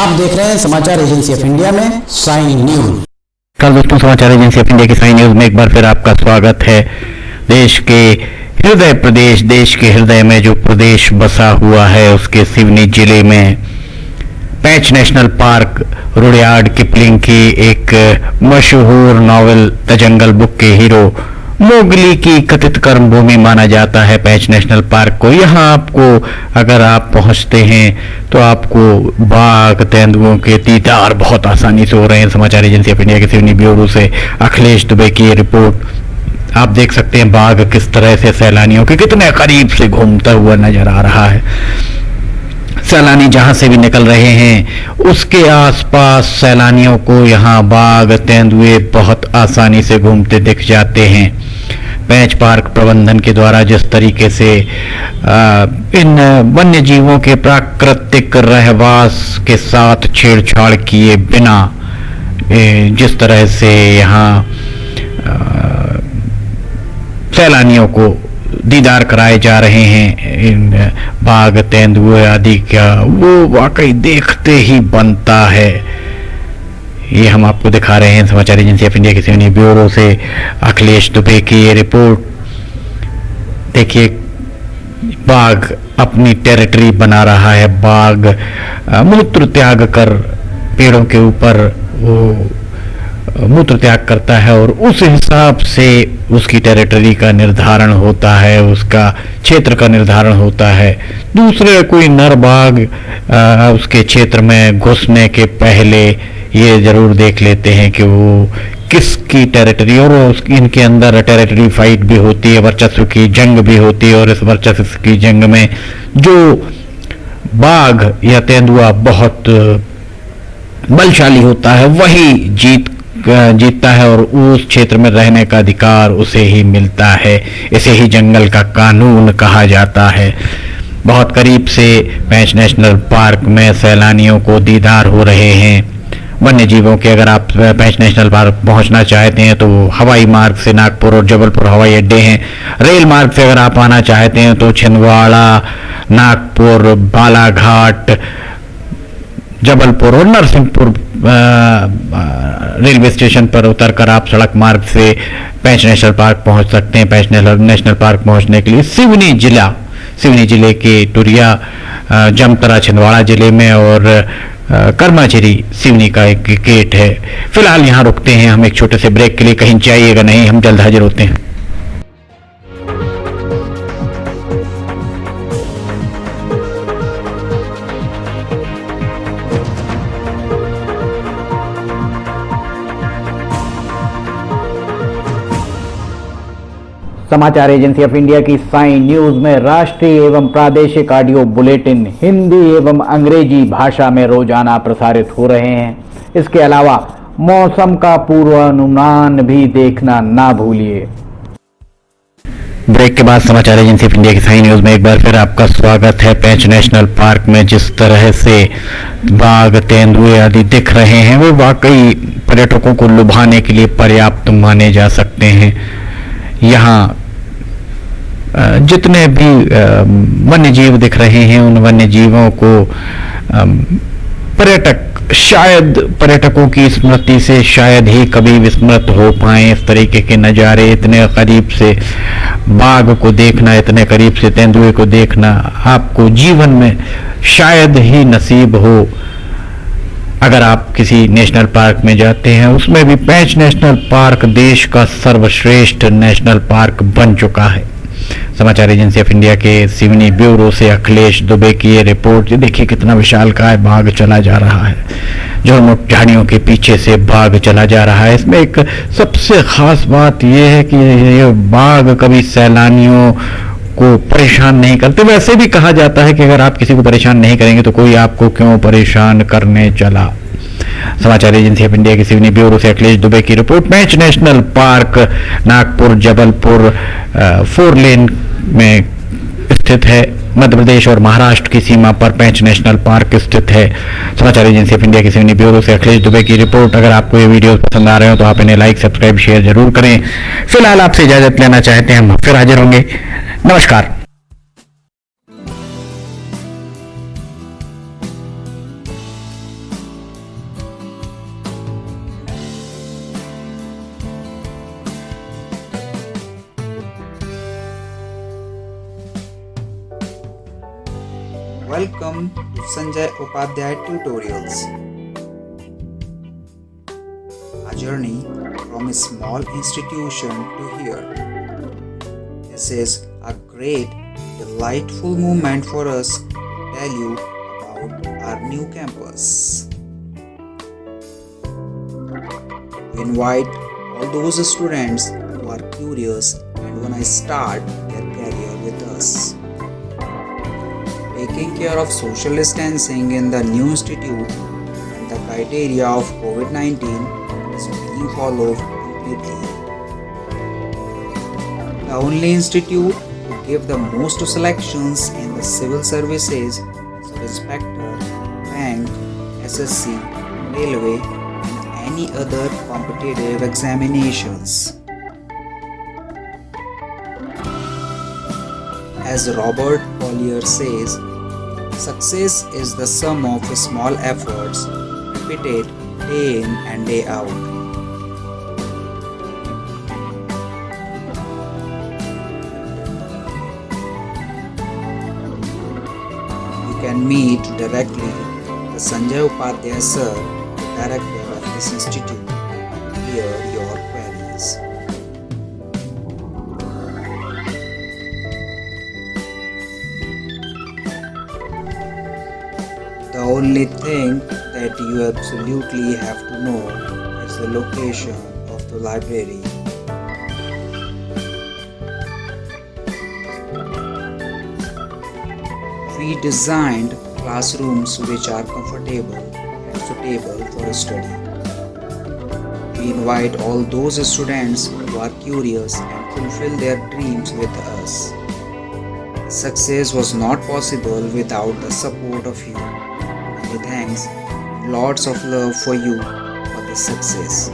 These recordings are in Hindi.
आप देख रहे हैं समाचार एजेंसी ऑफ इंडिया में साइन न्यूज। कल दोस्तों, समाचार एजेंसी ऑफ इंडिया की साइन न्यूज में एक बार फिर आपका स्वागत है। देश के हृदय प्रदेश, देश के हृदय में जो प्रदेश बसा हुआ है, उसके सिवनी जिले में पैंच नेशनल पार्क रुडयार्ड किपलिंग की एक मशहूर नॉवेल द जंगल बुक के हीरो मोगली की कथित कर्मभूमि माना जाता है पैंच नेशनल पार्क को। यहाँ आपको, अगर आप पहुंचते हैं तो आपको बाघ तेंदुओं के दीदार बहुत आसानी से हो रहे हैं। समाचार एजेंसी ऑफ इंडिया के सिवनी ब्यूरो से अखिलेश दुबे की रिपोर्ट आप देख सकते हैं। बाघ किस तरह से सैलानियों के कितने करीब से घूमता हुआ नजर आ रहा है। सैलानी जहां से भी निकल रहे हैं उसके आसपास सैलानियों को यहाँ बाघ तेंदुए बहुत आसानी से घूमते दिख जाते हैं। पैंच पार्क प्रबंधन के द्वारा जिस तरीके से इन वन्य जीवों के प्राकृतिक रहवास के साथ छेड़छाड़ किए बिना जिस तरह से यहाँ सैलानियों को दीदार कराए जा रहे हैं इन बाघ तेंदुए आदि का, वो वाकई देखते ही बनता है। ये हम आपको दिखा रहे हैं समाचार एजेंसी ऑफ इंडिया के सिवनी ब्यूरो से अखिलेश दुबे की ये रिपोर्ट। देखिए, बाघ अपनी टेरिटरी बना रहा है। बाघ मूत्र त्याग कर पेड़ों के ऊपर वो मूत्र त्याग करता है और उस हिसाब से उसकी टेरिटरी का निर्धारण होता है, उसका क्षेत्र का निर्धारण होता है। दूसरे कोई नर बाघ उसके क्षेत्र में घुसने के पहले ये जरूर देख लेते हैं कि वो किसकी टेरिटरी, और इनके अंदर टेरिटरी फाइट भी होती है, वर्चस्व की जंग भी होती है। और इस वर्चस्व की जंग में जो बाघ या तेंदुआ बहुत बलशाली होता है वही जीतता है और उस क्षेत्र में रहने का अधिकार उसे ही मिलता है। इसे ही जंगल का कानून कहा जाता है। बहुत करीब से पैंच नेशनल पार्क में सैलानियों को दीदार हो रहे हैं वन्य जीवों के। अगर आप पैंच नेशनल पार्क पहुंचना चाहते हैं तो हवाई मार्ग से नागपुर और जबलपुर हवाई अड्डे हैं। रेल मार्ग से अगर आप आना चाहते हैं तो छिंदवाड़ा, नागपुर, बालाघाट, जबलपुर और नरसिंहपुर रेलवे स्टेशन पर उतरकर आप सड़क मार्ग से पैंच नेशनल पार्क पहुंच सकते हैं। पैंच नेशनल पार्क पहुंचने के लिए सिवनी जिले के टुरिया, जमतरा छिंदवाड़ा जिले में और कर्माचेरी सिवनी का एक गेट है। फिलहाल यहाँ रुकते हैं हम एक छोटे से ब्रेक के लिए। कहीं जाइएगा नहीं, हम जल्द हाजिर होते हैं। समाचार एजेंसी ऑफ इंडिया की साइन न्यूज में राष्ट्रीय एवं प्रादेशिक ऑडियो बुलेटिन हिंदी एवं अंग्रेजी भाषा में रोजाना प्रसारित हो रहे हैं। इसके अलावा मौसम का पूर्वानुमान भी देखना ना भूलिए। ब्रेक के बाद समाचार एजेंसी ऑफ इंडिया की साइन न्यूज में एक बार फिर आपका स्वागत है। पैंच नेशनल पार्क में जिस तरह से बाघ तेंदुए आदि दिख रहे हैं वो वाकई पर्यटकों को लुभाने के लिए पर्याप्त माने जा सकते हैं। यहाँ जितने भी वन्य जीव दिख रहे हैं उन वन्य जीवों को पर्यटकों की स्मृति से शायद ही कभी विस्मृत हो पाए। इस तरीके के नज़ारे, इतने करीब से बाघ को देखना, इतने करीब से तेंदुए को देखना आपको जीवन में शायद ही नसीब हो अगर आप किसी नेशनल पार्क में जाते हैं। उसमें भी पैंच नेशनल पार्क देश का सर्वश्रेष्ठ नेशनल पार्क बन चुका है। समाचार एजेंसी ऑफ इंडिया के सिवनी ब्यूरो से अखिलेश दुबे की ये रिपोर्ट। देखिए कितना विशालकाय बाघ चला जा रहा है, झुरमुट झाड़ियों के पीछे से बाघ चला जा रहा है। इसमें एक सबसे खास बात यह है कि ये बाघ कभी सैलानियों को परेशान नहीं करते। वैसे भी कहा जाता है कि अगर आप किसी को परेशान नहीं करेंगे तो कोई आपको क्यों परेशान करने चला। समाचार एजेंसी ऑफ इंडिया की सिवनी ब्यूरो से अखिलेश दुबे की रिपोर्ट। पैंच नेशनल पार्क नागपुर जबलपुर 4 लेन में स्थित है। मध्य प्रदेश और महाराष्ट्र की सीमा पर पैंच नेशनल पार्क स्थित है। समाचार एजेंसी ऑफ इंडिया की सिवनी ब्यूरो से अखिलेश दुबे की रिपोर्ट। अगर आपको ये वीडियो पसंद आ रहे हो तो आप इन्हें लाइक, सब्सक्राइब, शेयर जरूर करें। फिलहाल आपसे इजाजत लेना चाहते हैं, हम फिर हाजिर होंगे। नमस्कार। Welcome to Sanjay Upadhyay Tutorials. A journey from a small institution to here. This is a great, delightful moment for us to tell you about our new campus. We invite all those students who are curious and want to start their career with us. Taking care of social distancing in the new institute and the criteria of COVID-19 is being followed completely. The only institute to give the most selections in the civil services, sub-inspector, bank, SSC, railway and any other competitive examinations. As Robert Collier says, success is the sum of small efforts repeated day in and day out. You can meet directly the Sanjay Upadhyay sir, the director of this institute, to clear your queries. The only thing that you absolutely have to know is the location of the library. We designed classrooms which are comfortable and suitable for study. We invite all those students who are curious and fulfill their dreams with us. Success was not possible without the support of you. Many thanks and lots of love for you for this success.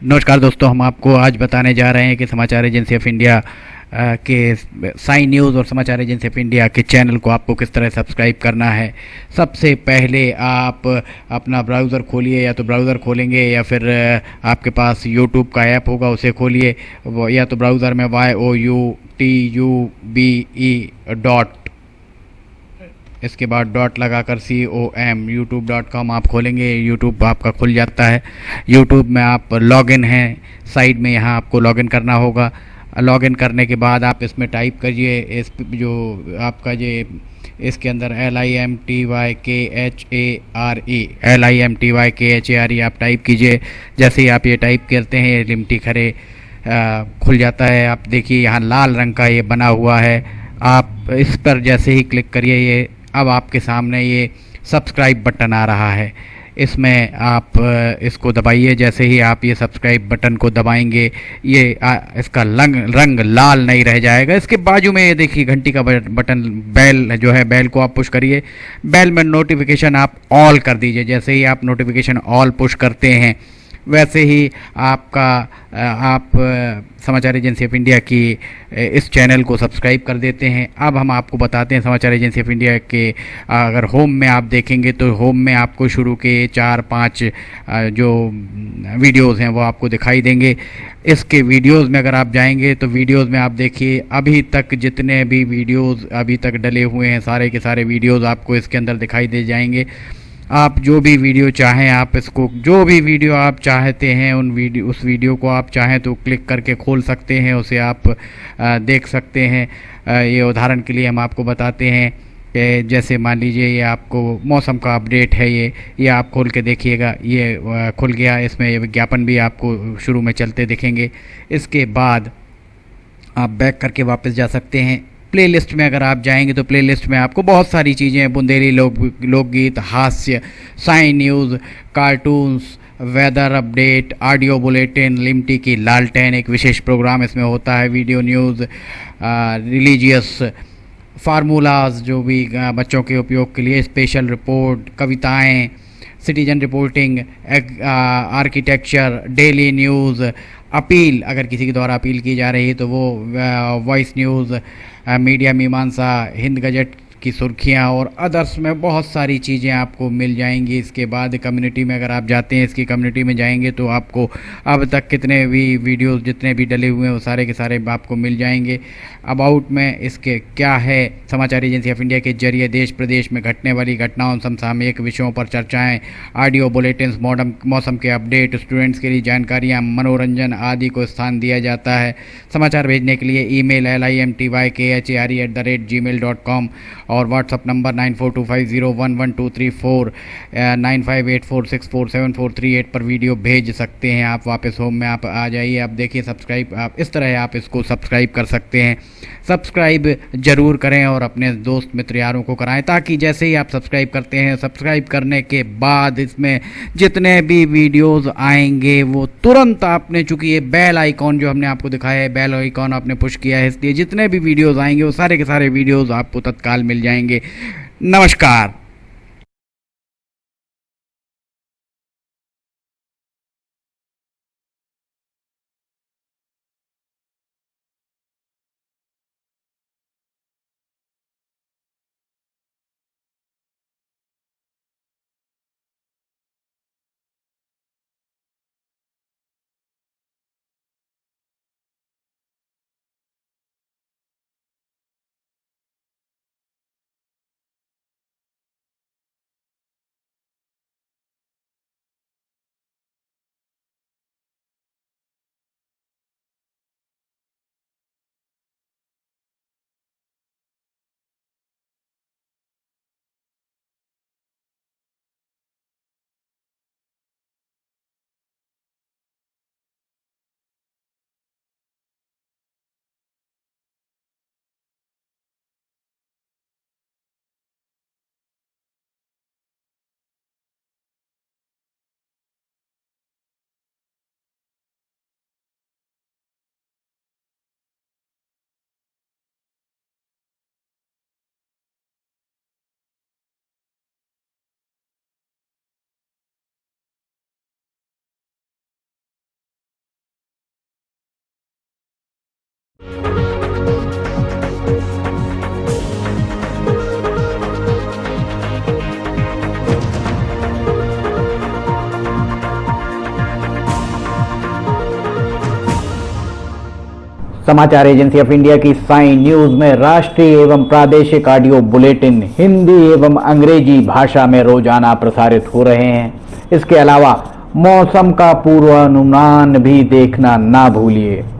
नमस्कार दोस्तों, हम आपको आज बताने जा रहे हैं कि समाचार एजेंसी ऑफ इंडिया के साइन न्यूज़ और समाचार एजेंसी ऑफ इंडिया के चैनल को आपको किस तरह सब्सक्राइब करना है। सबसे पहले आप अपना ब्राउज़र खोलिए, या तो ब्राउज़र खोलेंगे या फिर आपके पास यूट्यूब का ऐप होगा उसे खोलिए, या तो ब्राउज़र में youtube.com इसके बाद डॉट लगाकर com youtube.com आप खोलेंगे। यूट्यूब आपका खुल जाता है। यूट्यूब में आप लॉगिन हैं, साइड में यहाँ आपको लॉगिन करना होगा। लॉगिन करने के बाद आप इसमें टाइप करिए, इस जो आपका ये इसके अंदर LIMTYKHARE आप टाइप कीजिए। जैसे ही आप ये टाइप करते हैं, ये लिमटी खरे खुल जाता है। आप देखिए यहाँ लाल रंग का ये बना हुआ है, आप इस पर जैसे ही क्लिक करिए, ये अब आपके सामने ये सब्सक्राइब बटन आ रहा है। इसमें आप इसको दबाइए। जैसे ही आप ये सब्सक्राइब बटन को दबाएंगे, ये इसका रंग लाल नहीं रह जाएगा। इसके बाजू में ये देखिए घंटी का बटन, बेल जो है, बेल को आप पुश करिए। बेल में नोटिफिकेशन आप ऑल कर दीजिए। जैसे ही आप नोटिफिकेशन ऑल पुश करते हैं, वैसे ही आप समाचार एजेंसी ऑफ इंडिया की इस चैनल को सब्सक्राइब कर देते हैं। अब हम आपको बताते हैं समाचार एजेंसी ऑफ इंडिया के अगर होम में आप देखेंगे तो होम में आपको शुरू के 4-5 जो वीडियोज़ हैं वो आपको दिखाई देंगे। इसके वीडियोज़ में अगर आप जाएंगे तो वीडियोज़ में आप देखिए अभी तक जितने भी वीडियोज़ अभी तक डले हुए हैं, सारे के सारे वीडियोज़ आपको इसके अंदर दिखाई दे जाएंगे। आप जो भी वीडियो चाहें, आप इसको जो भी वीडियो आप चाहते हैं उस वीडियो को आप चाहें तो क्लिक करके खोल सकते हैं, उसे आप देख सकते हैं। ये उदाहरण के लिए हम आपको बताते हैं कि जैसे मान लीजिए ये आपको मौसम का अपडेट है, ये आप खोल के देखिएगा, ये खुल गया। इसमें विज्ञापन भी आपको शुरू में चलते दिखेंगे। इसके बाद आप बैक करके वापस जा सकते हैं। प्लेलिस्ट में अगर आप जाएंगे तो प्लेलिस्ट में आपको बहुत सारी चीज़ें, बुंदेली लोकगीत, हास्य, sign news, cartoons, weather update, audio bulletin, Limty की लालटेन एक विशेष प्रोग्राम इसमें होता है, वीडियो न्यूज़, रिलीजियस फार्मूलाज जो भी बच्चों के उपयोग के लिए, स्पेशल रिपोर्ट, कविताएं, citizen reporting, architecture, daily news, appeal, अगर किसी के द्वारा अपील की जा रही है तो वो, वॉइस न्यूज़, मीडिया मीमांसा, हिंद गजट की सुर्खियां और अदर्स में बहुत सारी चीज़ें आपको मिल जाएंगी। इसके बाद कम्युनिटी में अगर आप जाते हैं, इसकी कम्युनिटी में जाएंगे तो आपको अब तक कितने भी वीडियोस जितने भी डले हुए हैं वो सारे के सारे आपको मिल जाएंगे। अबाउट में इसके क्या है, समाचार एजेंसी ऑफ इंडिया के जरिए देश प्रदेश में घटने वाली घटनाओं, समसामयिक विषयों पर चर्चाएं, ऑडियो बुलेटिन्स, मौसम के अपडेट, स्टूडेंट्स के लिए जानकारियाँ, मनोरंजन आदि को स्थान दिया जाता है। समाचार भेजने के लिए ईमेल limtykhare@gmail.com और व्हाट्सअप नंबर 9425011234 9584647438 पर वीडियो भेज सकते हैं। आप वापस होम में आप आ जाइए, आप देखिए सब्सक्राइब, आप इस तरह आप इसको सब्सक्राइब कर सकते हैं। सब्सक्राइब ज़रूर करें और अपने दोस्त मित्र यारों को कराएं, ताकि जैसे ही आप सब्सक्राइब करते हैं, सब्सक्राइब करने के बाद इसमें जितने भी वीडियोस आएंगे वो तुरंत आपने, चूँकि ये बेल आइकॉन जो हमने आपको दिखाया है, बेल आइकॉन आपने पुश किया है, इसलिए जितने भी वीडियोस आएंगे वो सारे के सारे वीडियोस आपको तत्काल मिल जाएंगे। नमस्कार। समाचार एजेंसी ऑफ इंडिया की साइन न्यूज में राष्ट्रीय एवं प्रादेशिक ऑडियो बुलेटिन हिंदी एवं अंग्रेजी भाषा में रोजाना प्रसारित हो रहे हैं। इसके अलावा मौसम का पूर्वानुमान भी देखना ना भूलिए।